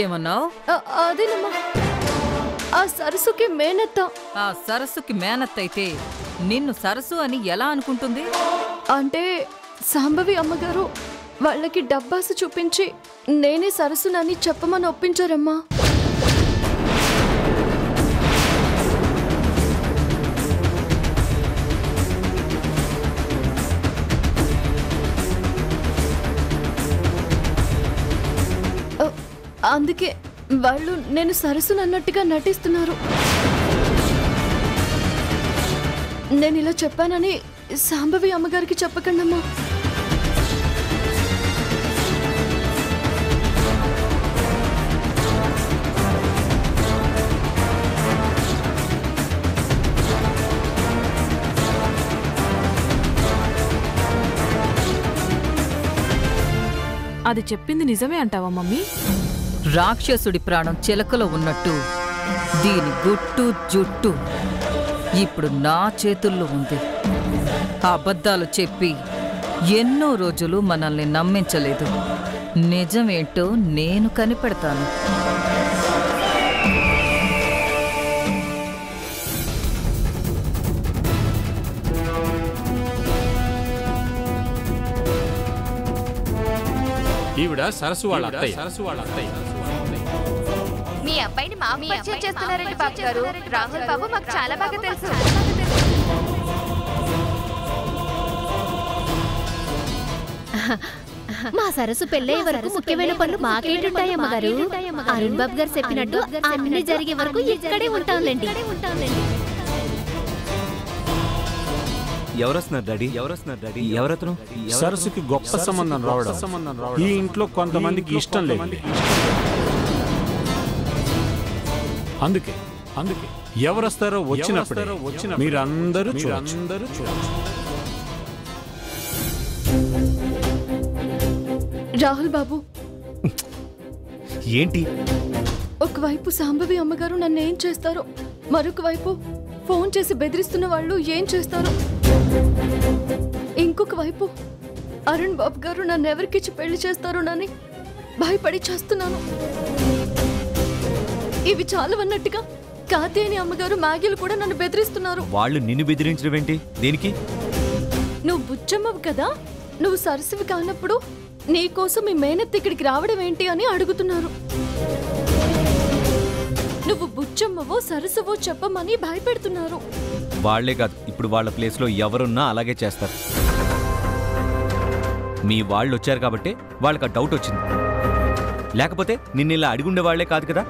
ఏమన్నావు? అదేనమ్మా, ఆ సరస్సుకి మేనత్త. ఆ సరస్సుకి మేనత్త అయితే నిన్ను సరస్సు అని ఎలా అనుకుంటుంది? అంటే సాంబవి అమ్మగారు వాళ్ళకి డబ్బాసు చూపించి నేనే సరస్సునని చెప్పమని ఒప్పించారమ్మా. అందుకే వాళ్ళు నేను సరస్సునన్నట్టుగా నటిస్తున్నారు. నేను ఇలా చెప్పానని సాంబవి అమ్మగారికి చెప్పకండమ్మా. అది చెప్పింది నిజమే అంటావా మమ్మీ? రాక్షసుడి ప్రాణం చిలకలో ఉన్నట్టు దీని గుట్టు జుట్టు ఇప్పుడు నా చేతుల్లో ఉంది. అబద్ధాలు చెప్పి ఎన్నో రోజులు మనల్ని నమ్మించలేదు. నిజమేంటో నేను కనిపెడతాను. ఈవిడ సరస్సు వాళ్ళ అత్తయ్య. మీ అబ్బాయిని మా పరిచయం చేస్తున్నారండి బాబు గారు. రాహుల్ బాబు మాకు చాలా బాగా తెలుసు. మా సరస్సు పెళ్ళయ్యే వరకు ముఖ్యమైన పనులు మాకేంటుంటాయి అమ్మగారు. అరుణ్ బాబు గారు చెప్పినట్టు అన్ని జరిగే వరకు ఇక్కడే ఉంటాంలేండి. ఎవరొస్తున్నారు డాడీ? ఎవరతను? సరస్సుకి గొప్ప సంబంధం రావడం ఈ ఇంట్లో కొంతమందికి ఇష్టం లేదు. అందుకే ఎవరొస్తారో వచ్చినప్పుడు మీరందరూ చూడొచ్చు. రాహుల్ బాబు, ఏంటి? ఒకవైపు సాంబవి అమ్మగారు నన్ను ఏం చేస్తారో, మరొక వైపు ఫోన్ చేసి బెదిరిస్తున్న వాళ్ళు ఏం చేస్తారో, ఇంకొక వైపు అరుణ్ బాబు గారు నన్ను ఎవరికిచ్చి పెళ్లి చేస్తారోనని భయపడి చేస్తున్నాను. ఇవి చాలవన్నట్టుగా కాతేని అమ్మగారు మ్యాగీలు కూడా నన్ను బెదిరిస్తున్నారు. వాళ్ళు నిన్ను బెదిరించడం ఏంటి? దేనికి? నువ్వు బుచ్చమ్మవు కదా, నువ్వు సరస్సువి కానప్పుడు నీకోసం మీ మేనత్త ఇక్కడికి రావడం ఏంటి అని అడుగుతున్నారు. నువ్వు బుచ్చమ్మవో సరస్సువో చెప్పమని భయపెడుతున్నారు. వాళ్లే కాదు, ఇప్పుడు వాళ్ళ ప్లేస్లో ఎవరున్నా అలాగే చేస్తారు. మీ వాళ్ళు వచ్చారు కాబట్టి వాళ్ళకి ఆ డౌట్ వచ్చింది. లేకపోతే నిన్ను ఇలా అడిగుండే వాళ్లే కాదు కదా.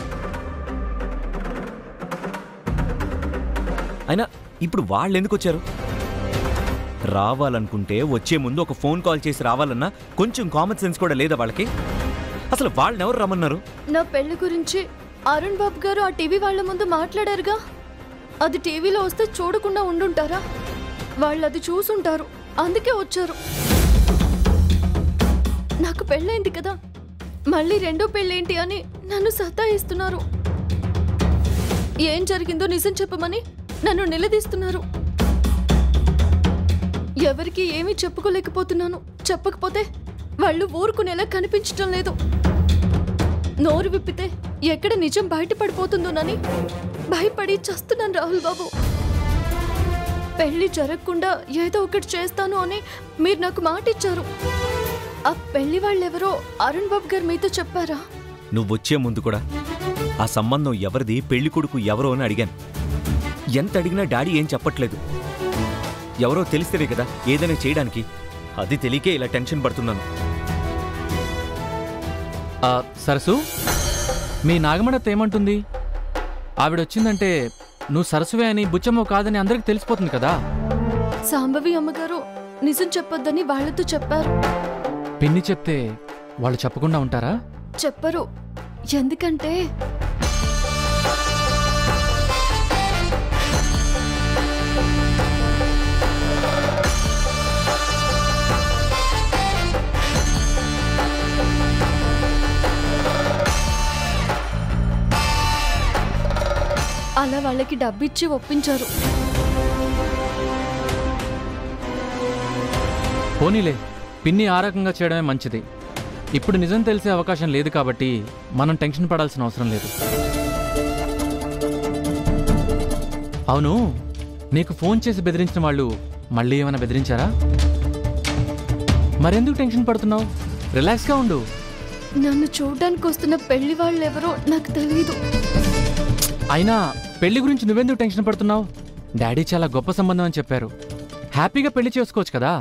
అయినా ఇప్పుడు వాళ్ళు ఎందుకు వచ్చారు? రావాలనుకుంటే వచ్చే ముందు ఒక ఫోన్ కాల్ చేసి రావాలన్నా కొంచెం కామన్ సెన్స్ కూడా లేదా వాళ్ళకి? అసలు వాళ్ళని ఎవరు రమ్మన్నారు? నా పెళ్లి గురించి అరుణ్ బాబు గారు ఆ టీవీ వాళ్ళ ముందు మాట్లాడారుగా. అది టీవీలో వస్తే చూడకుండా ఉండుంటారా? వాళ్ళు అది చూసుంటారు, అందుకే వచ్చారు. నాకు పెళ్ళైంది కదా, మళ్ళీ రెండో పెళ్ళేంటి అని నన్ను సతాయిస్తున్నారు. ఏం జరిగిందో నిజం చెప్పమని నన్ను నిలదీస్తున్నారు. ఎవరికి ఏమీ చెప్పుకోలేకపోతున్నాను. చెప్పకపోతే వాళ్ళు ఊరుకునేలా కనిపించటం లేదు. నోరు విప్పితే ఎక్కడ నిజం బయటపడిపోతుందోనని భయపడి చస్తున్నాను రాహుల్ బాబు. పెళ్లి జరగకుండా ఏదో ఒకటి చేస్తాను అని మీరు నాకు మాట ఇచ్చారు. ఆ పెళ్లి వాళ్ళెవరో అరుణ్ బాబు గారు మీతో చెప్పారా? నువ్వొచ్చే ముందు కూడా ఆ సంబంధం ఎవరిది, పెళ్లి కొడుకు ఎవరో అని అడిగాను. ఎంత అడిగినా డాడీ ఏం చెప్పట్లేదు. ఎవరో తెలిస్తేనే కదా ఏదైనా చేయడానికి. అది తెలియకే ఇలా టెన్షన్ పడుతున్నాను. సరసు, మీ నాగమణత్త ఏమంటుంది? ఆవిడొచ్చిందంటే నువ్వు సరసువే అని బుచ్చమ్మ కాదని అందరికి తెలిసిపోతుంది కదా. సాంబవి అమ్మగారు నిజం చెప్పొద్దని వాళ్ళతో చెప్పారు. పిన్ని చెప్తే వాళ్ళు చెప్పకుండా ఉంటారా? చెప్పరు. ఎందుకంటే అలా వాళ్ళకి డబ్బిచ్చి ఒప్పించారు. పోనీలే, పిన్ని ఆ రకంగా చేయడమే మంచిది. ఇప్పుడు నిజం తెలిసే అవకాశం లేదు కాబట్టి మనం టెన్షన్ పడాల్సిన అవసరం లేదు. అవును, నీకు ఫోన్ చేసి బెదిరించిన వాళ్ళు మళ్ళీ ఏమైనా బెదిరించారా? మరెందుకు టెన్షన్ పడుతున్నావు? రిలాక్స్గా ఉండు. నన్ను చూడడానికి వస్తున్న పెళ్లి వాళ్ళు ఎవరో నాకు తెలియదు. అయినా పెళ్లి గురించి నువ్వెందుకు టెన్షన్ పడుతున్నావు? డాడీ చాలా గొప్ప సంబంధం అని చెప్పారు. హ్యాపీగా పెళ్లి చేసుకోవచ్చు కదా.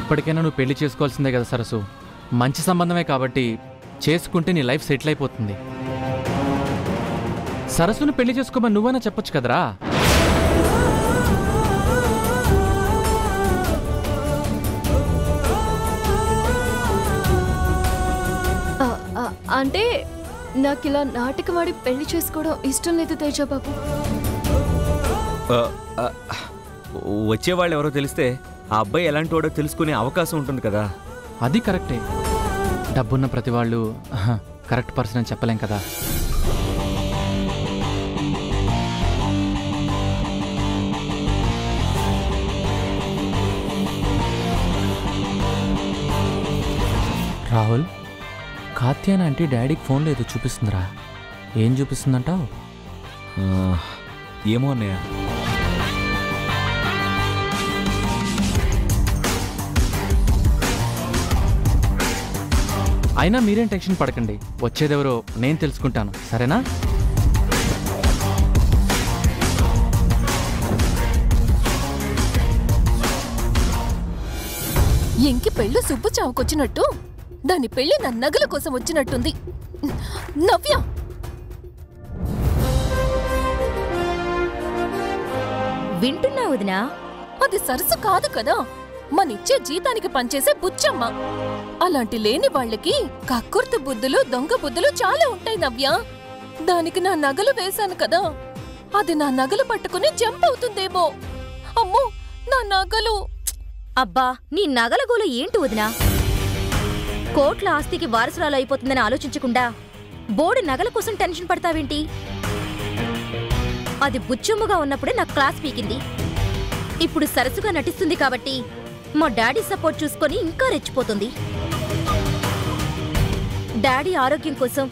ఎప్పటికైనా నువ్వు పెళ్లి చేసుకోవాల్సిందే కదా సరసు. మంచి సంబంధమే కాబట్టి చేసుకుంటే నీ లైఫ్ సెటిల్ అయిపోతుంది. సరస్సును పెళ్లి చేసుకోమని నువ్వైనా చెప్పొచ్చు కదరా. అంటే నాకు ఇలా నాటకవాడి పెళ్లి చేసుకోవడం ఇష్టం లేదు తేజబాబు. వచ్చేవాళ్ళు ఎవరో తెలిస్తే ఆ అబ్బాయి ఎలాంటి వాడో తెలుసుకునే అవకాశం ఉంటుంది కదా. అది కరెక్టే. డబ్బున్న ప్రతి వాళ్ళు కరెక్ట్ పర్సన్ అని చెప్పలేం కదా. రాహుల్, కాత్యాన అంటే డాడీకి ఫోన్లో ఏదో చూపిస్తుందిరా. ఏం చూపిస్తుందంటావు? ఏమో అన్నయ్య. అయినా మీరేం టెన్షన్ పడకండి. వచ్చేదెవరో నేను తెలుసుకుంటాను, సరేనా? ఇంకి పెళ్ళి సుబ్బు చావుకొచ్చినట్టు దాని పెళ్లి నా నగల కోసం వచ్చినట్టుంది. నవ్య, వింటున్నా వదినా? అది సరస్సు కాదు కదా, మనిచ్చే జీతానికి పనిచేసే బుచ్చమ్మ. అలాంటి లేని వాళ్ళకి కక్కుర్తి బుద్ధులు, దొంగ బుద్ధులు చాలా ఉంటాయి నవ్య. దానికి నా నగలు వేశాను కదా, అది నా నగలు పట్టుకుని జంప్ అవుతుందేమో. అమ్మో, నా నగలు! అబ్బా, నీ నగల గోల ఏంటి వదినా? కోట్ల ఆస్తికి వారసురాలు అయిపోతుందని ఆలోచించకుండా బోర్డు నగల కోసం టెన్షన్ పడతావేంటి? అది బుచ్చమ్ముగా ఉన్నప్పుడే నా క్లాస్ పీకింది. ఇప్పుడు సరసుగా నటిస్తుంది కాబట్టి మా డాడీ సపోర్ట్ చూసుకొని ఇంకా రెచ్చిపోతుంది. డాడీ ఆరోగ్యం కోసం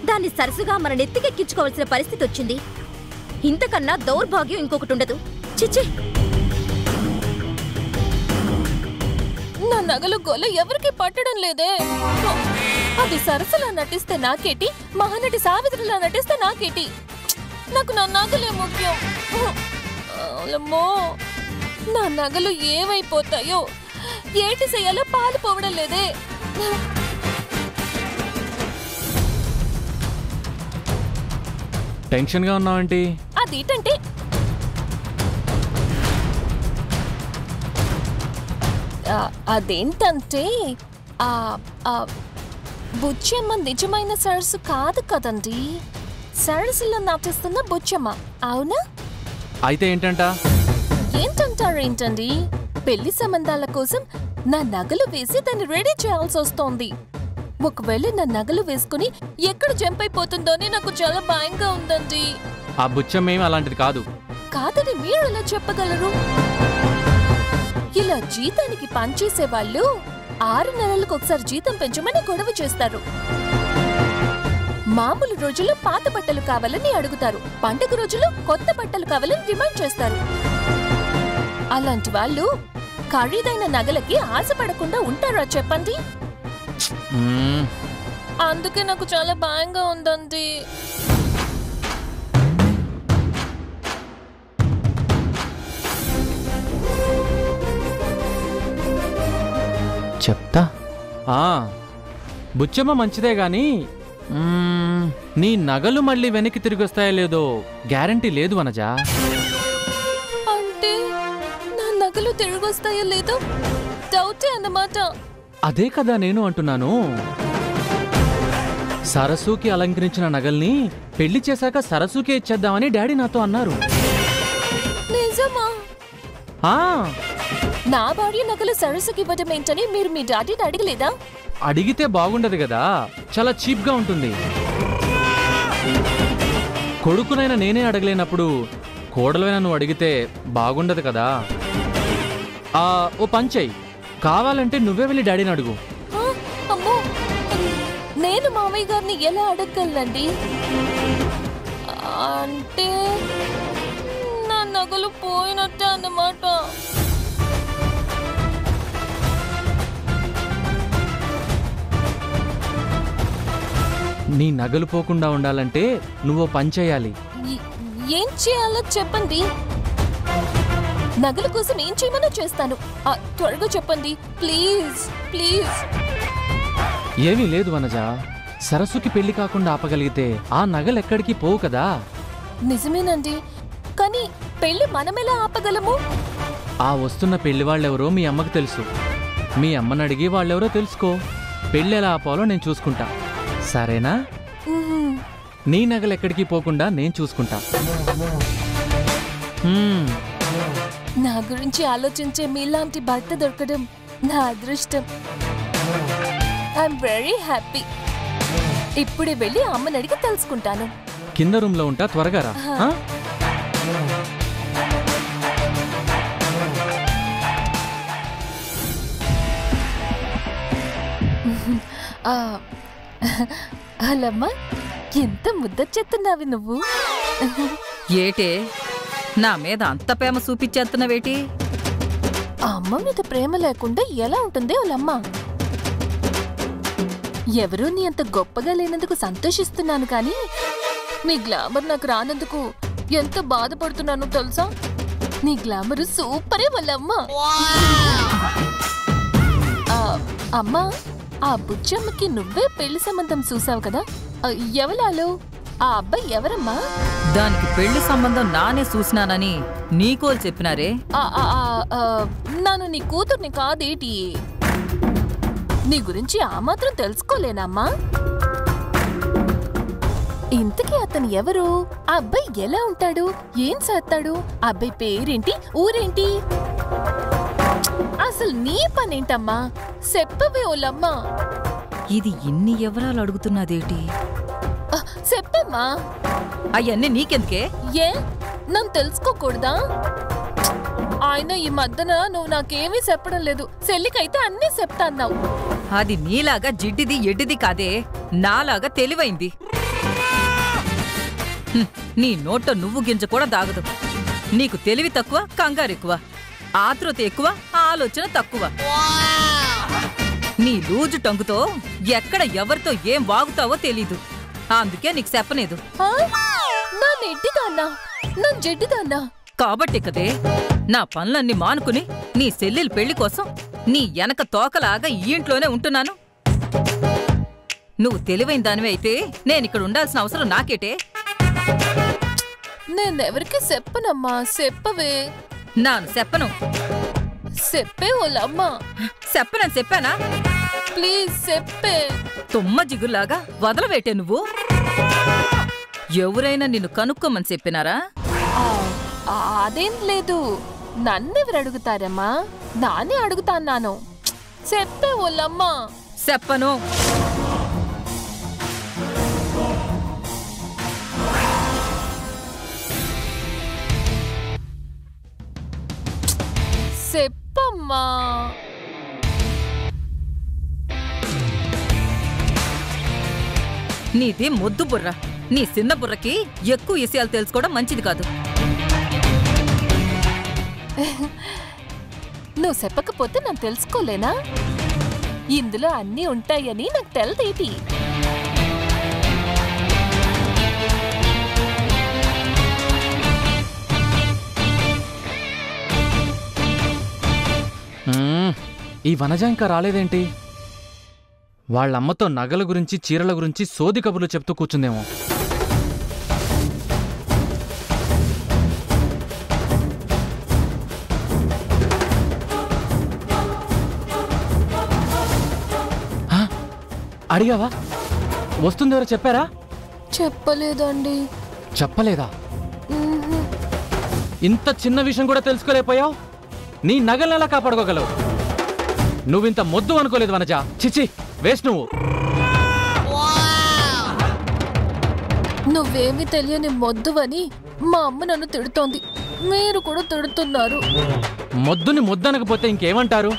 దాన్ని సరసుగా మన నెత్తికెక్కించుకోవాల్సిన పరిస్థితి వచ్చింది. ఇంతకన్నా దౌర్భాగ్యం ఇంకొకటి ఉండదు. చిచ్చి, నా నగలు గోల ఎవరికి పట్టడం లేదే. అది సరస్సులా నటిస్తే నాకేటి, మహానటి సావిత్రిలా నటిస్తే నాకేటి? నాకు నా నగలే ముఖ్యం. అమ్మో, నా నగలు ఏమైపోతాయో, ఏటి చెయ్యాలో పాలు పోవడం లేదే. టెన్షన్గా ఉన్నావేంటి? అదేంటంటే అదేంటంటే బుచ్చమ్మ నిజమైన సరస్సు కాదు కదండి. సరస్సులో నటిస్తున్న బుచ్చమ్మ, అవునా? అయితే ఏంటంట? ఏంటంటారేంటండి? పెళ్లి సంబంధాల కోసం నా నగలు వేసి దాన్ని రెడీ చేయాల్సి వస్తోంది. ఒకవేళ నా నగలు వేసుకుని ఎక్కడ జంప్ అయిపోతుందోని నాకు చాలా భయంగా ఉందండి. ఆ బుచ్చమ్మేం అలాంటిది కాదు. కాదని మీరు ఎలా చెప్పగలరు? ఇలా జీతానికి పనిచేసే వాళ్ళు 6 నెలలకు ఒకసారి జీతం పెంచమని గొడవ చేస్తారు. మామూలు రోజుల్లో పాత బట్టలు కావాలని అడుగుతారు, పండుగ రోజుల్లో కొత్త బట్టలు కావాలని డిమాండ్ చేస్తారు. అలాంటి వాళ్ళు ఖరీదైన నగలకి ఆశపడకుండా ఉంటారా చెప్పండి? అందుకే నాకు చాలా భయంగా ఉందండి. చెప్తా. బుచ్చమ్మ మంచిదే గాని నీ నగలు మళ్ళీ వెనక్కి తిరిగి వస్తాయో లేదో గ్యారంటీ లేదు వనజా. అంటే నా నగలు తిరిగి వస్తాయో లేదో డౌటే అన్నమాట. అదే కదా నేను అంటున్నాను. సరస్సుకి అలంకరించిన నగల్ని పెళ్లి చేశాక సరస్సుకే ఇచ్చేద్దామని డాడీ నాతో అన్నారు. నిజమా? నా భార్య నగలు సరస్సుకి ఇవ్వడం ఏంటని మీరు మీ డాడీని అడగలేదా? అడిగితే బాగుండదు కదా, చాలా చీప్గా ఉంటుంది. కొడుకునైనా నేనే అడగలేనప్పుడు కోడలైనా నువ్వు అడిగితే బాగుండదు కదా. ఓ పని చెయ్యి, కావాలంటే నువ్వే వెళ్ళి డాడీని అడుగు. అమ్మో, నేను మామయ్య గారిని ఎలా అడగగలనండి? అంటే నా నగలు పోయినట్టే అన్నమాట. నీ నగలు పోకుండా ఉండాలంటే నువ్వు పని చేయాలి. ఏం చేయాలో చెప్పండి. నగల కోసం ఏం చేయమన్నా చేస్తాను. త్వరగా చెప్పండి ప్లీజ్ ప్లీజ్. ఏమీ లేదు వనజ, సరస్సుకి పెళ్లి కాకుండా ఆపగలిగితే ఆ నగలు ఎక్కడికి పోవు కదా. నిజమేనండి, కానీ పెళ్లి మనమెలా ఆపగలము? ఆ వస్తున్న పెళ్లి వాళ్ళెవరో మీ అమ్మకు తెలుసు. మీ అమ్మని అడిగి వాళ్ళెవరో తెలుసుకో. పెళ్లి ఎలా ఆపాలో నేను చూసుకుంటా, సరేనా? నీ నగలు ఎక్కడికి పోకుండా నేను చూసుకుంటా. నా గురించి ఆలోచించే మీలాంటి భర్త దొరకడం నా అదృష్టం. I'm very happy. ఇప్పుడే వెళ్ళి అమ్మని అడిగి తెలుసుకుంటాను. కింద రూమ్ లో ఉంటా, త్వరగా రా. అలమ్మా, ఎంత ముద్దొచ్చేస్తున్నావి నువ్వు. ఏటే నా మీద అంత ప్రేమ చూపించేస్తున్నావేటి? అమ్మ మీద ప్రేమ లేకుండా ఎలా ఉంటుంది వాళ్ళమ్మ? ఎవరూ నీ అంత గొప్పగా లేనందుకు సంతోషిస్తున్నాను, కానీ నీ గ్లామర్ నాకు రానందుకు ఎంత బాధపడుతున్నానో తెలుసా? నీ గ్లామర్ సూపరే వాళ్ళమ్మ. అమ్మా, ఆ బుచ్చమ్మకి నువ్వే పెళ్లి సంబంధం చూసావు కదా, ఎవలాలో ఆ అబ్బాయి ఎవరమ్మా? దానికి పెళ్లి సంబంధం నానే చూసినానని నీకోలు చెప్పినారే. నాను నీ కూతుర్ని కాదేటి? నీ గురించి ఆ మాత్రం తెలుసుకోలేనమ్మా? ఇంతకీ అతను ఎవరు? ఆ అబ్బాయి ఎలా ఉంటాడు? ఏం చేస్తాడు? అబ్బాయి పేరేంటి? ఊరేంటి? అసలు నీ పనేంటమ్మా? చెప్పవే ఓలమ్మా. ఇది ఇన్ని వివరాలు అడుగుతున్నదేటి? చెప్పమ్మా. అవన్నీ నీకెందుకే? ఏ, నన్ను తెలుసుకోకూడదా? ఆయన ఈ మధ్యన నువ్వు నాకేమీ చెప్పడం లేదు. చెల్లికైతే అన్నీ చెప్తాన్నావు. అది నీలాగా జిడ్డిది ఎడ్డిది కాదే, నాలాగా తెలివైంది. నీ నోట నువ్వు గింజ కూడా దాగదు. నీకు తెలివి తక్కువ, కంగారు ఎక్కువ, ఆతృత ఎక్కువ, ఆలోచన తక్కువ. నీ లూజు టంగుతో ఎక్కడ ఎవరితో ఏం వాగుతావో తెలీదు. అందుకే నీకు చెప్పలేదు. నా జడ్డిదాన్నా కాబట్టి కదే నా పనులన్నీ మానుకుని నీ చెల్లెలి పెళ్లి కోసం నీ వెనక తోకలాగా ఈ ఇంట్లోనే ఉంటున్నాను. నువ్వు తెలివైన దానివే అయితే నేనిక్కడ ఉండాల్సిన అవసరం నాకేటే? నేనెవరికి చెప్పనమ్మా. చెప్పవే. నాను చెప్పను. చెప్పే ఓలమ్మా. చెప్పనని చెప్పానా? ప్లీజ్ చెప్పే. తుమ్మ జిగుల్లాగా వదలవేటే నువ్వు. ఎవరైనా నిన్ను కనుక్కోమని చెప్పినారా? అదేం లేదు. నన్నెవరు అడుగుతారమ్మా? నానే అడుగుతాన్నాను. చెప్పే ఓలమ్మా. చెప్పను. చెప్పమ్మా. నీది మొద్దు బుర్ర. నీ చిన్న బుర్రకి ఎక్కువ విషయాలు తెలుసుకోవడం మంచిది కాదు. నువ్వు చెప్పకపోతే నేను తెలుసుకోలేనా? ఇందులో అన్నీ ఉంటాయని నాకు తెలదేటి. ఈ వనజ ఇంకా రాలేదేంటి? వాళ్ళమ్మతో నగల గురించి, చీరల గురించి సోది కబుర్లు చెప్తూ కూర్చుందేమో. అడిగావా? వస్తుందెవరో చెప్పారా? చెప్పలేదండి. చెప్పలేదా? ఇంత చిన్న విషయం కూడా తెలుసుకోలేకపోయావు? నీ నగలను ఎలా కాపాడుకోగలవు? నువ్వింత మొద్దు అనుకోలేదు వనజ. చిచి, వేస్ట్ నువ్వు. నువ్వేమీ తెలియని మొద్దువని మా అమ్మ నన్ను తిడుతోంది. మీరు కూడా తిడుతున్నారు. మొద్దుని మొద్దనకపోతే ఇంకేమంటారు?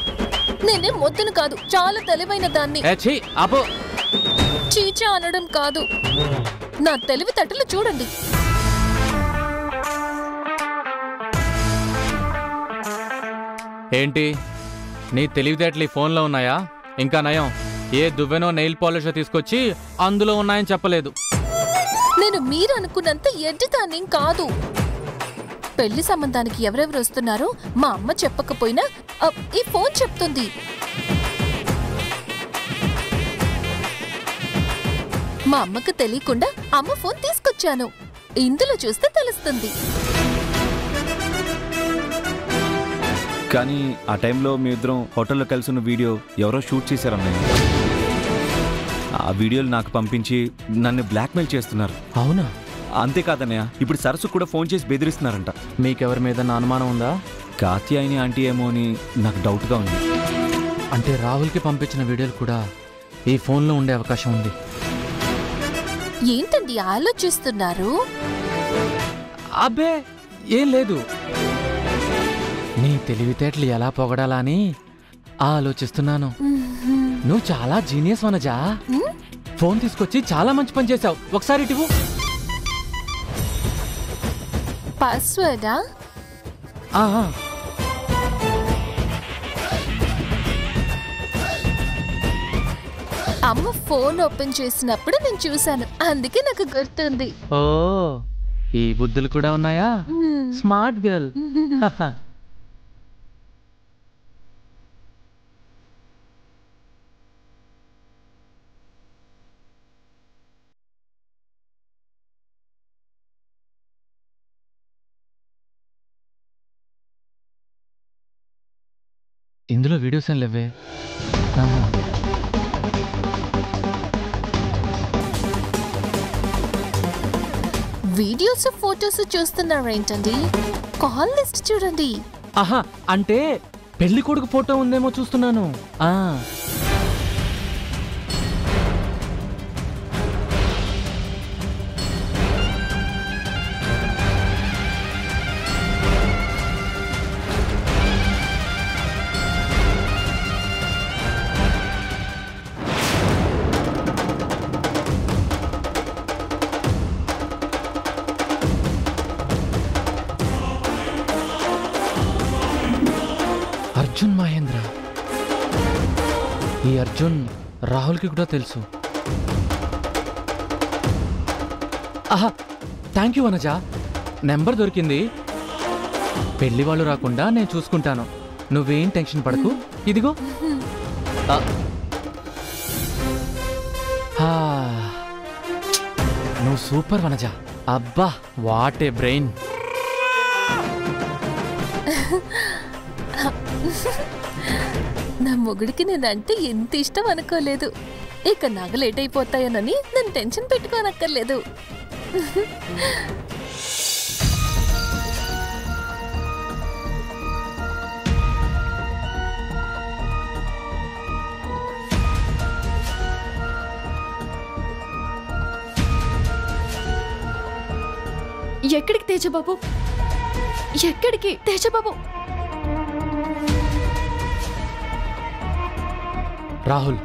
నేనే మొద్దును కాదు, చాలా తెలివైన దాన్ని. అపో. చీచా అనడం కాదు, నా తెలివితేటలు చూడండి. ఏంటి నీ తెలివితేటలు ఈ ఫోన్లో ఉన్నాయా? ఇంకా నయం, ఏ దువ్వెనో నెయిల్ పాలిషో తీసుకొచ్చి అందులో ఉన్నాయని చెప్పలేదు. నేను మీరు అనుకున్నంత ఎడ్డిదాన్ని కాదు. పెళ్లి సంబంధానికి ఎవరెవరు వస్తున్నారో మా అమ్మ చెప్పకపోయినా ఈ ఫోన్ చెప్తుంది. మా అమ్మకు తెలియకుండా అమ్మ ఫోన్ తీసుకొచ్చాను. ఇందులో చూస్తే తెలుస్తుంది. కానీ ఆ టైంలో మీ ఇద్దరం హోటల్లో కలిసి ఉన్న వీడియో ఎవరో షూట్ చేశారన్నయ్య. ఆ వీడియోలు నాకు పంపించి నన్ను బ్లాక్మెయిల్ చేస్తున్నారు. అవునా? అంతేకాదన్నయ్య, ఇప్పుడు సరస్సు కూడా ఫోన్ చేసి బెదిరిస్తున్నారంట. మీకెవరి మీద అనుమానం ఉందా? కాత్యాయని ఆంటీ ఏమో అని నాకు డౌట్గా ఉంది. అంటే రాహుల్కి పంపించిన వీడియోలు కూడా ఈ ఫోన్లో ఉండే అవకాశం ఉంది. ఏంటండి ఆలోచిస్తున్నారు? అబ్బే ఏం లేదు, నీ తెలివితేటలు ఎలా పొగడాలా అని ఆలోచిస్తున్నాను. నువ్వు చాలా జీనియస్ వనజా. ఫోన్ తీసుకొచ్చి చాలా మంచి పని చేశావు. ఒకసారి ఇటువు. పాస్వర్డా? అమ్మ ఫోన్ ఓపెన్ చేసినప్పుడు నేను చూశాను, అందుకే నాకు గుర్తుంది. ఓ, ఈ బుద్ధులు కూడా ఉన్నాయా? Smart girl. ఇందులో వీడియోస్ ఏం లేవే. వీడియోస్ ఫోటోస్ చూస్తున్నారేంటండి? కాల్ లిస్ట్ చూడండి. ఆహా, అంటే పెళ్లి కొడుకు ఫోటో ఉందేమో చూస్తున్నాను. అర్జున్ మహేంద్ర. ఈ అర్జున్ రాహుల్కి కూడా తెలుసు. ఆహా, థ్యాంక్ యూ వనజ, నెంబర్ దొరికింది. పెళ్లి వాళ్ళు రాకుండా నేను చూసుకుంటాను, నువ్వేం టెన్షన్ పడకు. ఇదిగో. నువ్వు సూపర్ వనజ. అబ్బా, వాట్ ఏ బ్రెయిన్. నా మొగుడికి నేనంటే ఎంత ఇష్టం అనుకోలేదు. ఇక నగలు లేటైపోతాయనని నేను టెన్షన్ పెట్టుకోనక్కర్లేదు. ఎక్కడికి తేజబాబు? ఎక్కడికి తేజబాబు? రాహుల్,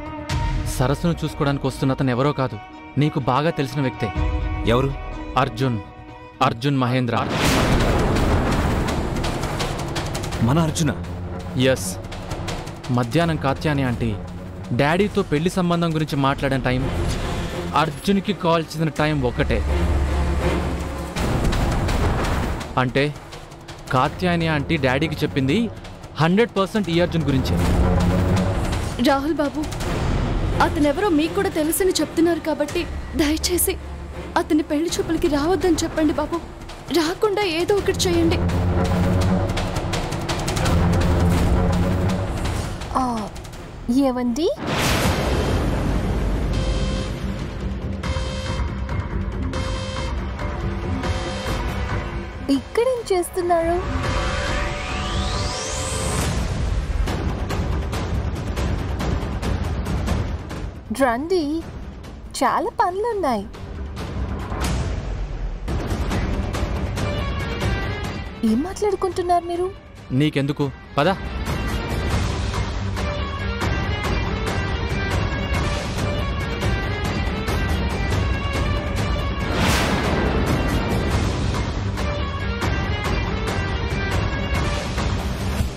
సరస్సును చూసుకోవడానికి వస్తున్న అతను ఎవరో కాదు, నీకు బాగా తెలిసిన వ్యక్తే. ఎవరు? అర్జున్. అర్జున్ మహేంద్ర. మన అర్జున? ఎస్. మధ్యాహ్నం కాత్యాని ఆంటీ డాడీతో పెళ్లి సంబంధం గురించి మాట్లాడిన టైం, అర్జున్కి కాల్ చేసిన టైం ఒక్కటే. అంటే కాత్యాని ఆంటీ డాడీకి చెప్పింది 100% ఈ అర్జున్ గురించే. రాహుల్ బాబు, అతనెవరో మీకు కూడా తెలుసని చెప్తున్నారు కాబట్టి దయచేసి అతని పెళ్లి చూపులకి రావద్దని చెప్పండి బాబు. రాకుండా ఏదో ఒకటి చేయండి. ఏవండి? ఇక్కడేం చేస్తున్నారు? రండి, చాలా పనులున్నాయి. ఏం మాట్లాడుకుంటున్నారు మీరు? నీకెందుకు పదా.